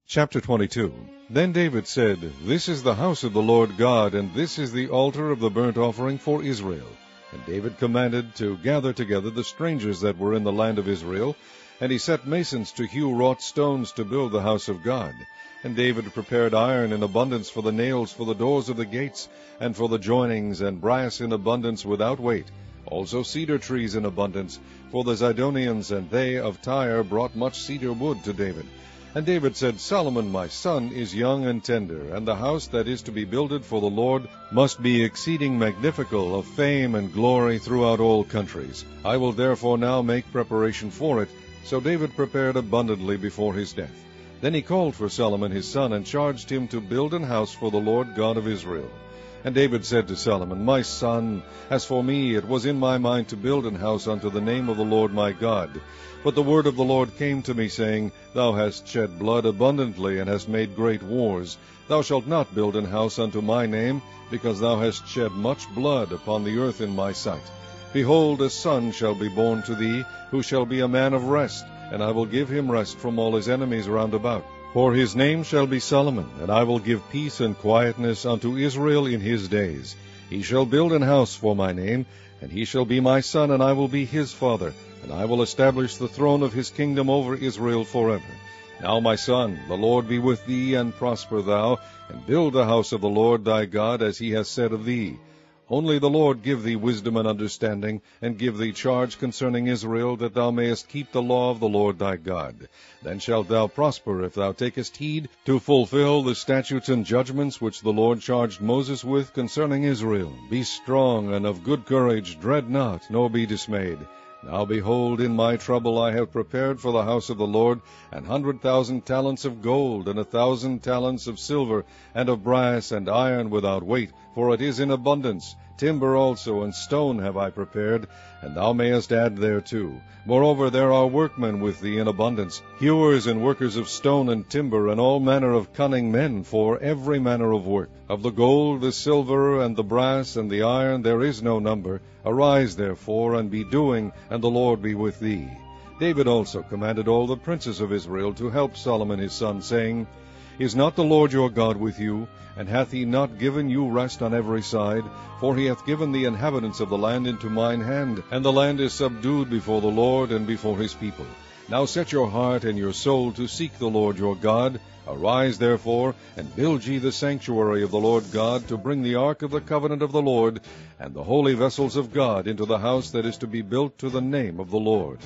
Chapter 22. Then David said, This is the house of the Lord God, and this is the altar of the burnt offering for Israel. And David commanded to gather together the strangers that were in the land of Israel, and he set masons to hew wrought stones to build the house of God. And David prepared iron in abundance for the nails for the doors of the gates, and for the joinings, and brass in abundance without weight, also cedar trees in abundance, for the Zidonians and they of Tyre brought much cedar wood to David. And David said, Solomon my son is young and tender, and the house that is to be builded for the Lord must be exceeding magnifical, of fame and glory throughout all countries. I will therefore now make preparation for it. So David prepared abundantly before his death. Then he called for Solomon his son, and charged him to build an house for the Lord God of Israel. And David said to Solomon, My son, as for me, it was in my mind to build an house unto the name of the Lord my God. But the word of the Lord came to me, saying, Thou hast shed blood abundantly, and hast made great wars. Thou shalt not build an house unto my name, because thou hast shed much blood upon the earth in my sight. Behold, a son shall be born to thee, who shall be a man of rest, and I will give him rest from all his enemies round about. For his name shall be Solomon, and I will give peace and quietness unto Israel in his days. He shall build an house for my name, and he shall be my son, and I will be his father, and I will establish the throne of his kingdom over Israel forever. Now, my son, the Lord be with thee, and prosper thou, and build the house of the Lord thy God, as he has said of thee. Only the Lord give thee wisdom and understanding, and give thee charge concerning Israel, that thou mayest keep the law of the Lord thy God. Then shalt thou prosper, if thou takest heed to fulfill the statutes and judgments which the Lord charged Moses with concerning Israel. Be strong and of good courage, dread not, nor be dismayed. Now behold, in my trouble I have prepared for the house of the Lord 100,000 talents of gold, and 1,000 talents of silver, and of brass and iron without weight, for it is in abundance. Timber also and stone have I prepared, and thou mayest add thereto. Moreover, there are workmen with thee in abundance, hewers and workers of stone and timber, and all manner of cunning men for every manner of work. Of the gold, the silver, and the brass, and the iron there is no number. Arise, therefore, and be doing, and the Lord be with thee. David also commanded all the princes of Israel to help Solomon his son, saying, Is not the Lord your God with you? And hath he not given you rest on every side? For he hath given the inhabitants of the land into mine hand, and the land is subdued before the Lord and before his people. Now set your heart and your soul to seek the Lord your God. Arise, therefore, and build ye the sanctuary of the Lord God, to bring the ark of the covenant of the Lord, and the holy vessels of God into the house that is to be built to the name of the Lord.